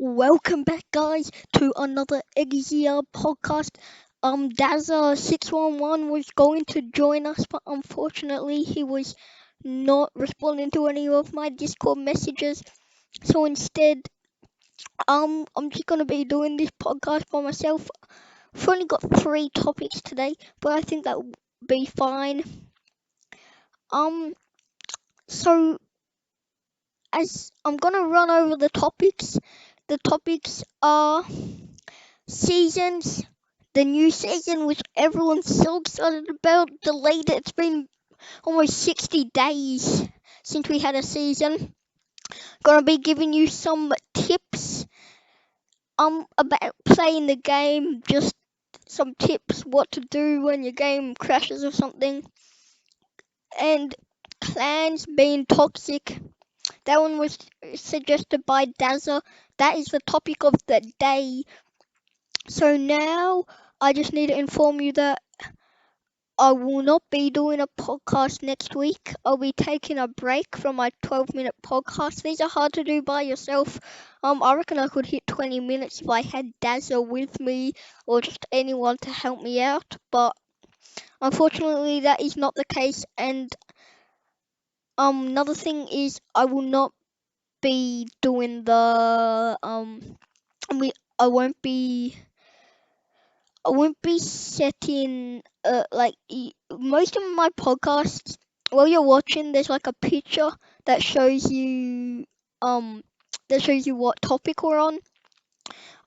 Welcome back, guys, to another eggyZR podcast. Dazza611 was going to join us, but unfortunately, he was not responding to any of my Discord messages. So instead, I'm just gonna be doing this podcast by myself. I've only got 3 topics today, but I think that will be fine. Um, so as I'm gonna run over the topics are seasons, the new season, which everyone's so excited about, delayed. It's been almost 60 days since we had a season. Gonna be giving you some tips about playing the game, just some tips what to do when your game crashes or something. And clans being toxic. That one was suggested by Dazza. That is the topic of the day. So now I just need to inform you that I will not be doing a podcast next week. I'll be taking a break from my 12-minute podcast. These are hard to do by yourself. I reckon I could hit 20 minutes if I had Dazza with me or just anyone to help me out. But unfortunately, that is not the case. And another thing is I will not be doing the I won't be setting most of my podcasts. While you're watching, there's like a picture that shows you um what topic we're on.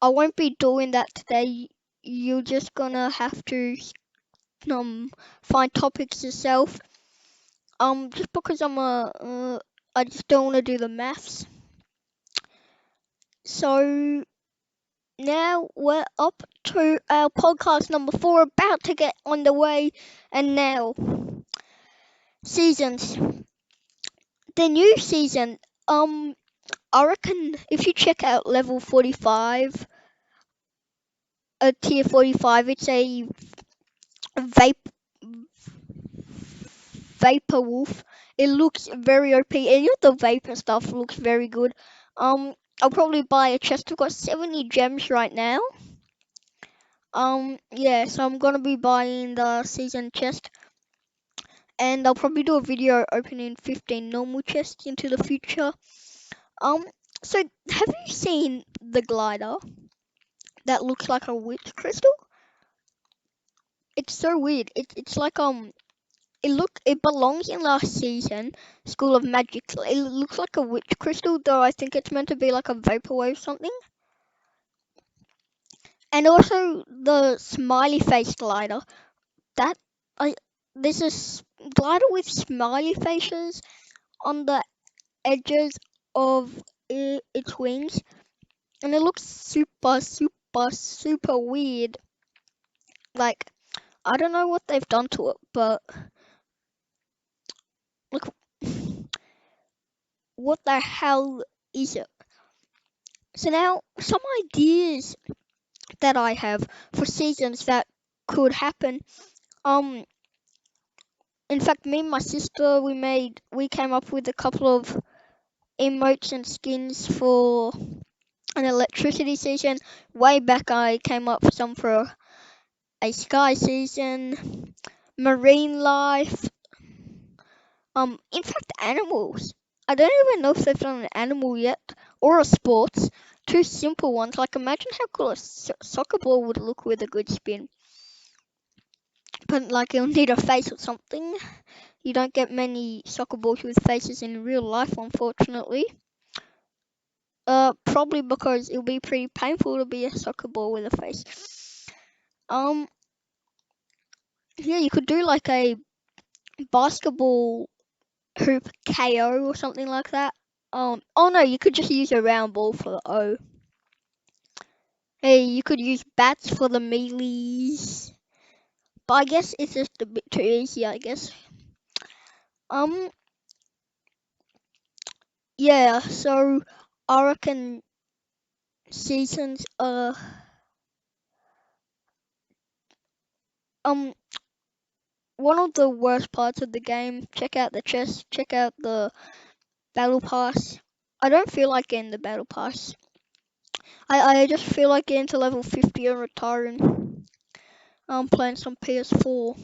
I won't be doing that today. You're just gonna have to find topics yourself. Just because I just don't want to do the maths. So now we're up to our podcast number 4, about to get underway, and now seasons. The new season, I reckon if you check out level 45, tier 45, it's a vape vapor wolf. It looks very OP. Any of the vapor stuff looks very good. I'll probably buy a chest. I've got 70 gems right now. Yeah, so I'm gonna be buying the season chest, and I'll probably do a video opening 15 normal chests into the future. Um, so have you seen the glider that looks like a witch crystal? It's so weird. It's like it belongs in last season, School of Magic. It looks like a witch crystal, though I think it's meant to be like a vaporwave something. And also the smiley face glider. That I There's a glider with smiley faces on the edges of its wings, and it looks super weird. Like, I don't know what they've done to it, but look, what the hell is it? So now, some ideas that I have for seasons that could happen. Um, in fact, me and my sister, we came up with a couple of emotes and skins for an electricity season. Way back, I came up with some for a sky season, marine life. In fact, animals. I don't even know if they've done an animal yet or a sports. 2 simple ones. Like, imagine how cool a soccer ball would look with a good spin. But like, you'll need a face or something. You don't get many soccer balls with faces in real life, unfortunately. Probably because it'll be pretty painful to be a soccer ball with a face. Yeah, you could do like a basketball hoop KO or something like that. Oh no, you could just use a round ball for the O. Hey, you could use bats for the melees. But I guess it's just a bit too easy, I guess. Um, yeah, so I reckon seasons um one of the worst parts of the game. Check out the chest, check out the battle pass. I don't feel like getting the battle pass. I just feel like getting to level 50 and retiring. I'm playing some PS4.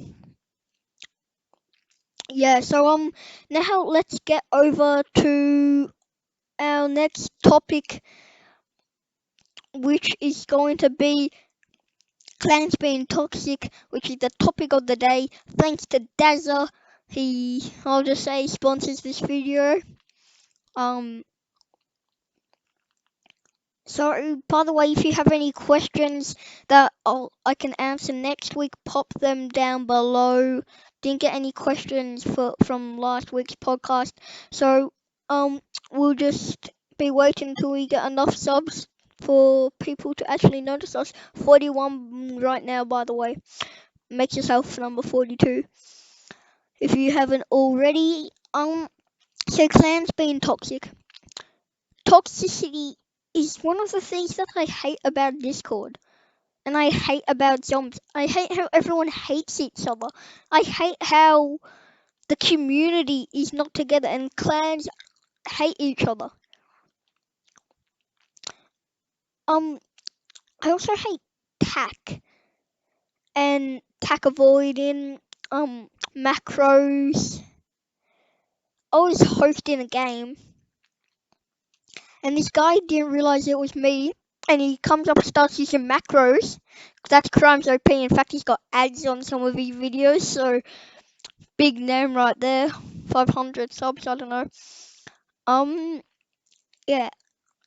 Yeah, so now let's get over to our next topic, which is going to be clans being toxic, which is the topic of the day. Thanks to Dazza, I'll just say, sponsors this video. Um, So, by the way, if you have any questions that I can answer next week, pop them down below. Didn't get any questions from last week's podcast, so we'll just be waiting until we get enough subs for people to actually notice us. 41 right now, by the way. Make yourself number 42 if you haven't already. So clans being toxic. Toxicity is one of the things that I hate about Discord. And I hate about zombies. I hate how everyone hates each other. I hate how the community is not together and clans hate each other. I also hate tack and tack avoiding, macros. I was hosting a game and this guy didn't realize it was me, and he comes up and starts using macros. That's Crimes OP. In fact, he's got ads on some of his videos, so big name right there. 500 subs, I don't know. Yeah,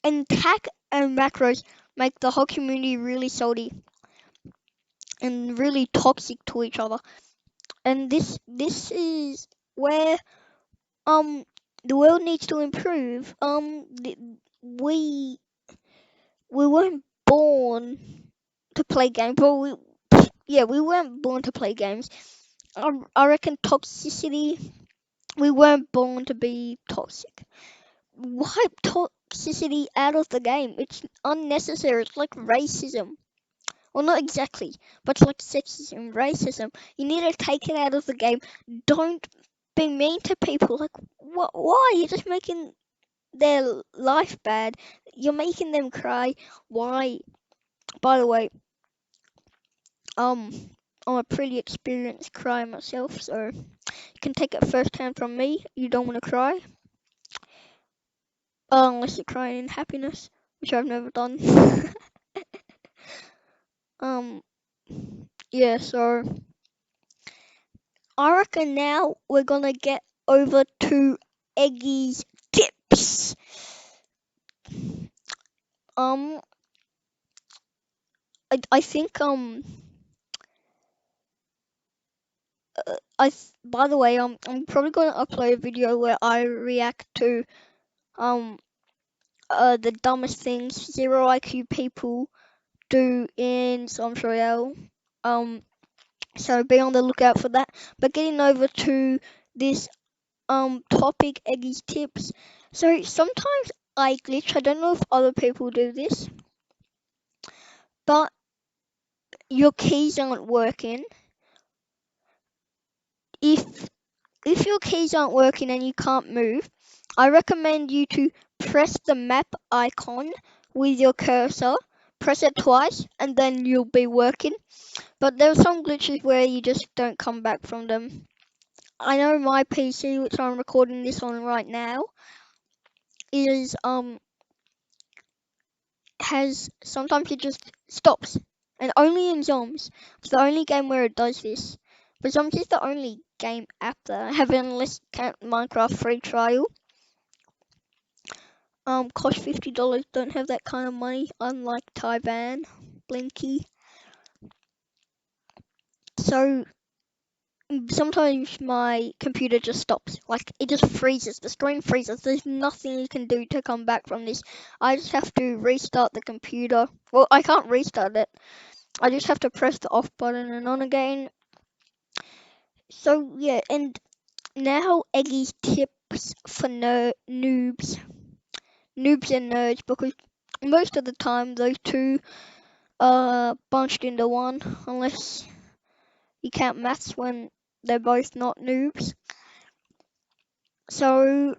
and tack and macros make the whole community really salty and really toxic to each other. And this is where um the world needs to improve. We we weren't born to play games, but we weren't born to play games. I reckon toxicity. We weren't born to be toxic. Wipe toxicity out of the game. It's unnecessary. It's like racism. Well, not exactly, but it's like sexism, racism. You need to take it out of the game. Don't be mean to people. Like, why? You're just making their life bad. You're making them cry. Why? By the way, um, I'm a pretty experienced crier myself, so you can take it first hand from me. You don't want to cry, unless you're crying in happiness, which I've never done. um, yeah. So I reckon now we're gonna get over to Eggy's tips. Um, I think by the way, I'm probably gonna upload a video where I react to um the dumbest things zero IQ people do in Zombs Royale. So be on the lookout for that. But getting over to this topic, Eggy's tips. So sometimes I glitch. I don't know if other people do this, but your keys aren't working. If your keys aren't working and you can't move, I recommend you to press the map icon with your cursor. Press it twice and then you'll be working. But there are some glitches where you just don't come back from them. I know my PC, which I'm recording this on right now, is has sometimes it just stops, and only in Zombs. It's the only game where it does this. But Zombs is the only game app that I have, unless count Minecraft free trial. Cost $50. Don't have that kind of money, unlike Taiwan, Blinky. So sometimes my computer just stops. Like, it just freezes. The screen freezes. There's nothing you can do to come back from this. I just have to restart the computer. Well, I can't restart it. I just have to press the off button and on again. So, yeah, and now Eggy's tips for noobs. Noobs and nerds, because most of the time those two are bunched into one, unless you count maths when they're both not noobs. So,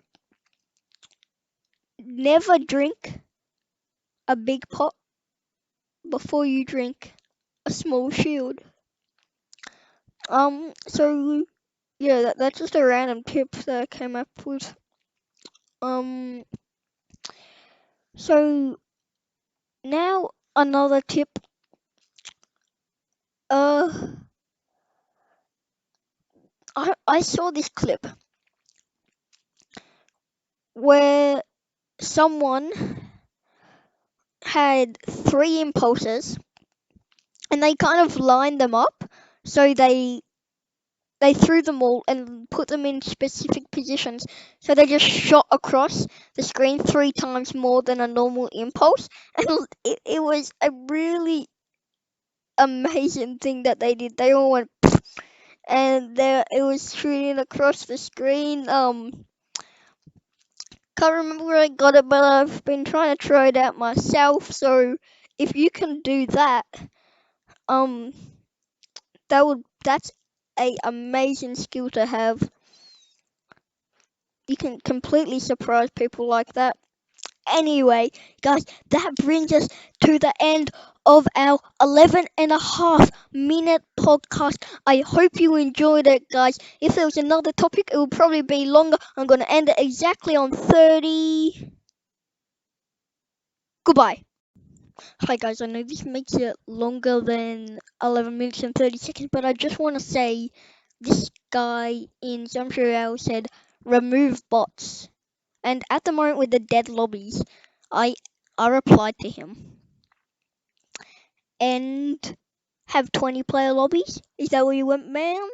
never drink a big pot before you drink a small shield. So yeah, that's just a random tip that I came up with. Um, so now another tip. Uh, I saw this clip where someone had three impulses and they kind of lined them up, so they threw them all and put them in specific positions. So they just shot across the screen three times more than a normal impulse. And it was a really amazing thing that they did. They all went and there it was shooting across the screen. Can't remember where I got it, but I've been trying to try it out myself. So if you can do that, um, that's a amazing skill to have. You can completely surprise people like that. Anyway, guys, that brings us to the end of our 11.5 minute podcast. I hope you enjoyed it, guys. If there was another topic, it would probably be longer. I'm going to end it exactly on 30. Goodbye. Hi, guys. I know this makes it longer than 11 minutes and 30 seconds, but I just want to say this guy in Zombs Royale said remove bots. And at the moment with the dead lobbies, I replied to him. And have 20 player lobbies? Is that where you went, man?